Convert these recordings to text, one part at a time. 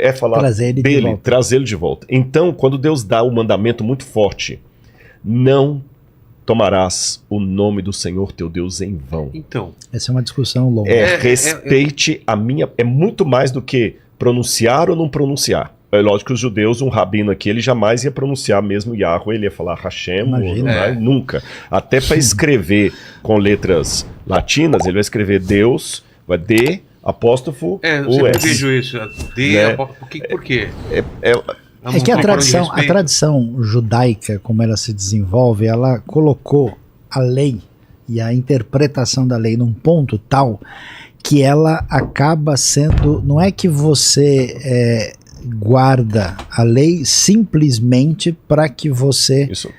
é falar trazer ele de volta. Trazê-lo de volta. Então, quando Deus dá um mandamento muito forte, não tomarás o nome do Senhor teu Deus em vão. Então, essa é uma discussão longa. Respeite a minha... É muito mais do que pronunciar ou não pronunciar. É lógico que os judeus, um rabino aqui, ele jamais ia pronunciar mesmo Yahweh, ele ia falar Hashem, nunca. Até para escrever com letras latinas, ele vai escrever Deus, vai D, apóstrofo, eu o sempre S. vejo isso. D, Né? Por quê? É que a tradição judaica, como ela se desenvolve, ela colocou a lei e a interpretação da lei num ponto tal que ela acaba sendo... Não é que você guarda a lei simplesmente para que você... Isso.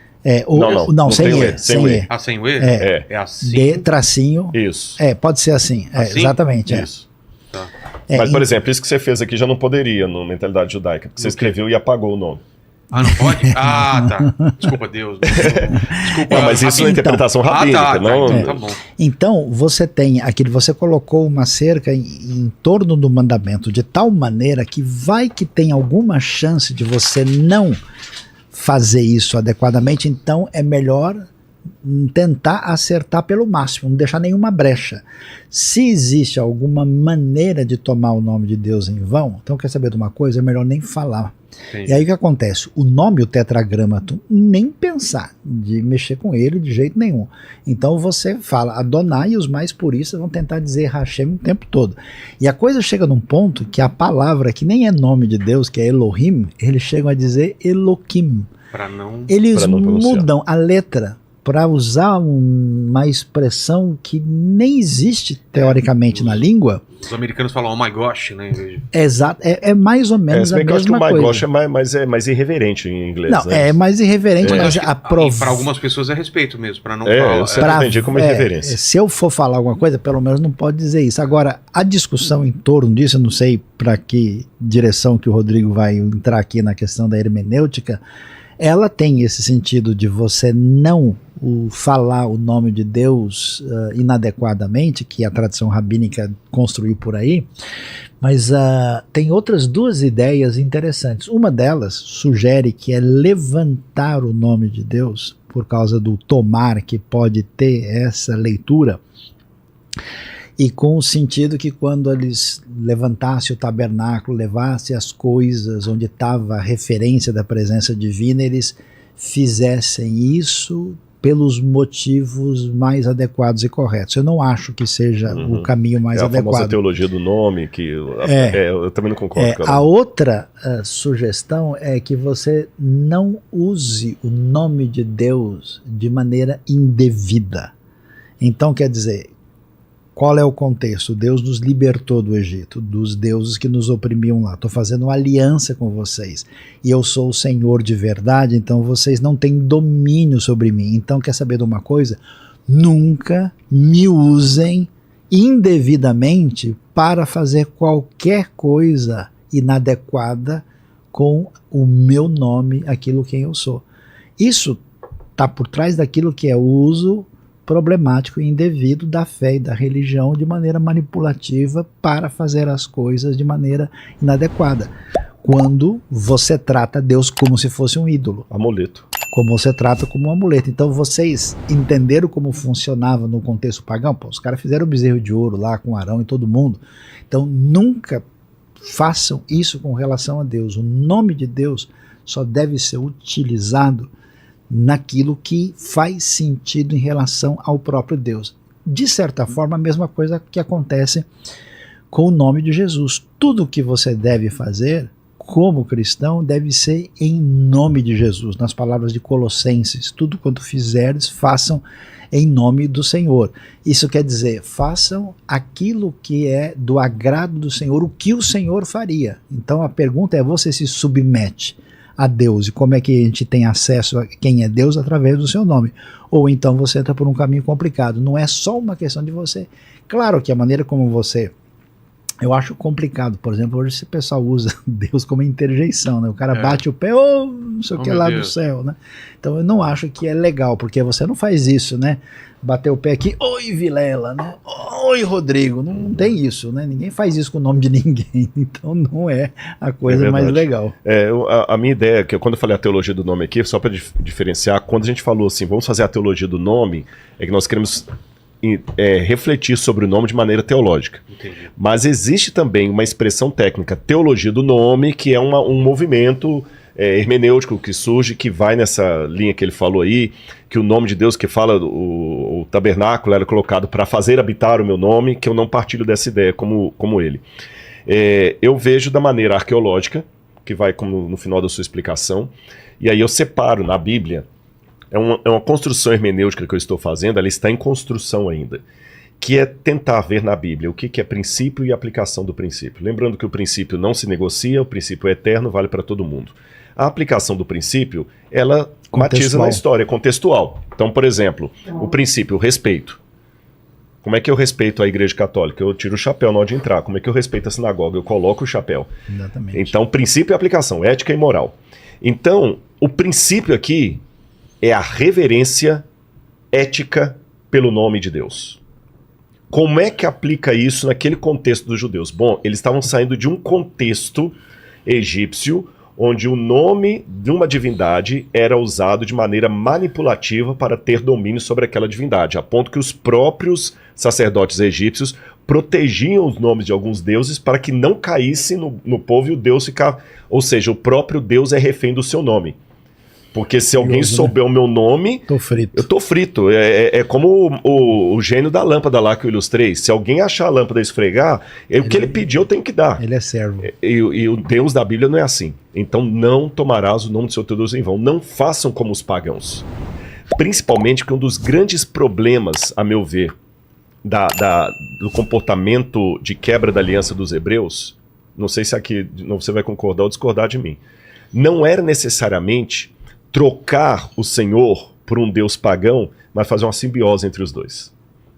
Não, sem E. Sem E. Ah, sem o E? É assim. D, tracinho. Isso. Pode ser assim. Assim? Exatamente. Isso. Mas, por exemplo, isso que você fez aqui já não poderia na mentalidade judaica, porque você escreveu e apagou o nome. Ah, não pode? Ah, tá. Desculpa, Deus. Desculpa. Mas isso é interpretação rabínica, não... Tá bom. Então, você tem aquilo, você colocou uma cerca em torno do mandamento de tal maneira que vai que tem alguma chance de você não fazer isso adequadamente, então é melhor tentar acertar pelo máximo, não deixar nenhuma brecha. Se existe alguma maneira de tomar o nome de Deus em vão, então quer saber de uma coisa? É melhor nem falar. Entendi. E aí o que acontece? O nome, o tetragramaton, nem pensar de mexer com ele de jeito nenhum. Então você fala Adonai e os mais puristas vão tentar dizer Hashem o tempo todo. E a coisa chega num ponto que a palavra, que nem é nome de Deus, que é Elohim, eles chegam a dizer Eloquim. Eles mudam a letra para usar uma expressão que nem existe teoricamente na língua. Os americanos falam oh my gosh, né? Exato, é mais ou menos a mesma coisa. Eu acho que o my gosh é mais irreverente em inglês. Não, né? é mais irreverente, mas para algumas pessoas é respeito mesmo, para não falar. Eu sempre entendi como irreverência. Se eu for falar alguma coisa, pelo menos não pode dizer isso. Agora, a discussão em torno disso, eu não sei para que direção que o Rodrigo vai entrar aqui na questão da hermenêutica, ela tem esse sentido de você não falar o nome de Deus inadequadamente, que a tradição rabínica construiu por aí, mas tem outras duas ideias interessantes. Uma delas sugere que é levantar o nome de Deus, por causa do tomar que pode ter essa leitura, e com o sentido que quando eles levantassem o tabernáculo, levassem as coisas onde estava a referência da presença divina, eles fizessem isso pelos motivos mais adequados e corretos. Eu não acho que seja o caminho mais adequado. É a famosa teologia do nome, que eu também não concordo. A outra sugestão é que você não use o nome de Deus de maneira indevida. Então, quer dizer, qual é o contexto? Deus nos libertou do Egito, dos deuses que nos oprimiam lá. Estou fazendo uma aliança com vocês. E eu sou o Senhor de verdade, então vocês não têm domínio sobre mim. Então, quer saber de uma coisa? Nunca me usem indevidamente para fazer qualquer coisa inadequada com o meu nome, aquilo quem eu sou. Isso está por trás daquilo que é o uso problemático e indevido da fé e da religião de maneira manipulativa para fazer as coisas de maneira inadequada. Quando você trata Deus como se fosse um ídolo. Amuleto. Como você trata como um amuleto. Então vocês entenderam como funcionava no contexto pagão? Pô, os caras fizeram o bezerro de ouro lá com Arão e todo mundo. Então nunca façam isso com relação a Deus. O nome de Deus só deve ser utilizado naquilo que faz sentido em relação ao próprio Deus. De certa forma, a mesma coisa que acontece com o nome de Jesus. Tudo que você deve fazer como cristão deve ser em nome de Jesus. Nas palavras de Colossenses, tudo quanto fizerdes, façam em nome do Senhor. Isso quer dizer, façam aquilo que é do agrado do Senhor, o que o Senhor faria. Então a pergunta é, você se submete a Deus, e como é que a gente tem acesso a quem é Deus? Através do seu nome. Ou então você entra por um caminho complicado. Não é só uma questão de você. Claro que a maneira como você Eu acho complicado. Por exemplo, hoje esse pessoal usa Deus como interjeição, né? O cara bate o pé, não sei o que lá do céu, né? Então eu não acho que é legal, porque você não faz isso, né? Bater o pé aqui, oi Vilela, né? Oi Rodrigo, não tem isso, né? Ninguém faz isso com o nome de ninguém, então não é a coisa mais legal. A minha ideia, que quando eu falei a teologia do nome aqui, só para diferenciar, quando a gente falou assim, vamos fazer a teologia do nome, é que nós queremos refletir sobre o nome de maneira teológica. Entendi. Mas existe também uma expressão técnica, teologia do nome, que é um movimento hermenêutico que surge, que vai nessa linha que ele falou aí, que o nome de Deus, que fala o tabernáculo era colocado para fazer habitar o meu nome, que eu não partilho dessa ideia como ele. Eu vejo da maneira arqueológica, que vai como no final da sua explicação, e aí eu separo na Bíblia. É uma construção hermenêutica que eu estou fazendo, ela está em construção ainda, que é tentar ver na Bíblia o que é princípio e aplicação do princípio. Lembrando que o princípio não se negocia, o princípio é eterno, vale para todo mundo. A aplicação do princípio, ela matiza na história, é contextual. Então, por exemplo, o princípio, o respeito. Como é que eu respeito a Igreja Católica? Eu tiro o chapéu na hora de entrar. Como é que eu respeito a sinagoga? Eu coloco o chapéu. Exatamente. Então, princípio e aplicação, ética e moral. Então, o princípio aqui é a reverência ética pelo nome de Deus. Como é que aplica isso naquele contexto dos judeus? Bom, eles estavam saindo de um contexto egípcio onde o nome de uma divindade era usado de maneira manipulativa para ter domínio sobre aquela divindade, a ponto que os próprios sacerdotes egípcios protegiam os nomes de alguns deuses para que não caísse no povo e o Deus ficar... Ou seja, o próprio Deus é refém do seu nome. Porque se alguém souber o meu nome, eu tô frito. É como o gênio da lâmpada lá que eu ilustrei. Se alguém achar a lâmpada e esfregar, o que ele pediu eu tenho que dar. Ele é servo. E o Deus da Bíblia não é assim. Então não tomarás o nome do seu Deus em vão. Não façam como os pagãos. Principalmente que um dos grandes problemas, a meu ver, do comportamento de quebra da aliança dos hebreus, não sei se aqui você vai concordar ou discordar de mim, não era necessariamente trocar o Senhor por um Deus pagão, mas fazer uma simbiose entre os dois.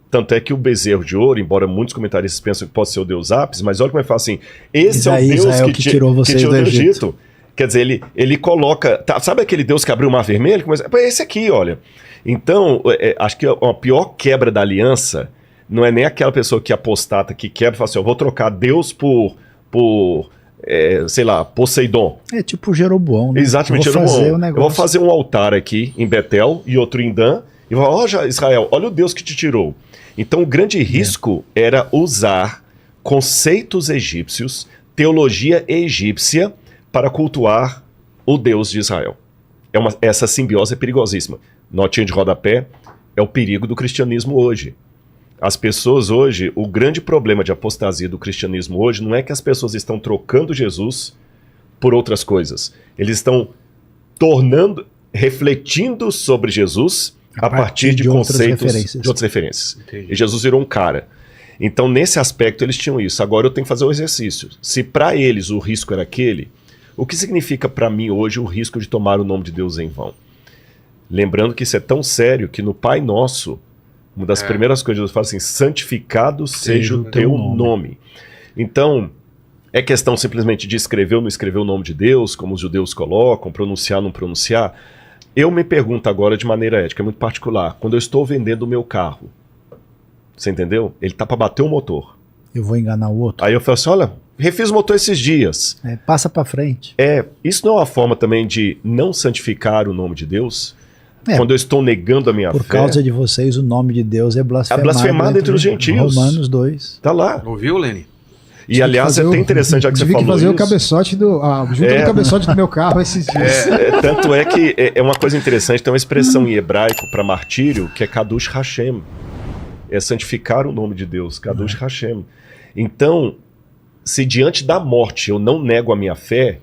Tanto é que o bezerro de ouro, embora muitos comentaristas pensam que pode ser o Deus Apis, mas olha como ele fala assim, esse é o Deus que tirou vocês do Egito. Quer dizer, ele coloca... sabe aquele Deus que abriu o mar vermelho? É esse aqui, olha. Então, acho que a pior quebra da aliança não é nem aquela pessoa que apostata, que quebra e fala assim, eu vou trocar Deus por sei lá, Poseidon. É tipo Jeroboão, né? Exatamente, Jeroboão. Eu vou fazer um altar aqui em Betel e outro em Dan, e vou falar, Israel, olha o Deus que te tirou. Então o grande risco era usar conceitos egípcios, teologia egípcia, para cultuar o Deus de Israel. Essa simbiose é perigosíssima. Notinha de rodapé é o perigo do cristianismo hoje. As pessoas hoje, o grande problema de apostasia do cristianismo hoje não é que as pessoas estão trocando Jesus por outras coisas. Eles estão refletindo sobre Jesus a partir de conceitos de outras referências. Entendi. E Jesus virou um cara. Então, nesse aspecto, eles tinham isso. Agora eu tenho que fazer o exercício. Se para eles o risco era aquele, o que significa para mim hoje o risco de tomar o nome de Deus em vão? Lembrando que isso é tão sério que no Pai Nosso, uma das primeiras coisas que eu falo assim, santificado seja o teu nome. Então, é questão simplesmente de escrever ou não escrever o nome de Deus, como os judeus colocam, pronunciar ou não pronunciar. Eu me pergunto agora de maneira ética, muito particular, quando eu estou vendendo o meu carro, você entendeu? Ele tá para bater o motor. Eu vou enganar o outro. Aí eu falo assim, olha, refiz o motor esses dias. Passa para frente. Isso não é uma forma também de não santificar o nome de Deus? Quando eu estou negando a minha fé. Por causa de vocês, o nome de Deus é blasfemado. É blasfemado entre os gentios. Romanos 2. Tá lá. Ouviu, Lene? E aliás, é até interessante, já que você falou isso. Tive que fazer o cabeçote junto do cabeçote do meu carro esses dias. Tanto é que é uma coisa interessante, tem uma expressão em hebraico para martírio que é Kadush Hashem. É santificar o nome de Deus, Kadush Hashem. Então, se diante da morte eu não nego a minha fé,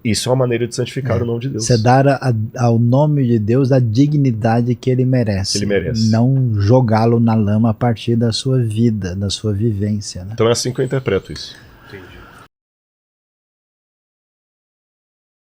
isso é uma maneira de santificar o nome de Deus. Você dar ao nome de Deus a dignidade que ele merece. Ele merece. Não jogá-lo na lama a partir da sua vida, da sua vivência. Né? Então é assim que eu interpreto isso.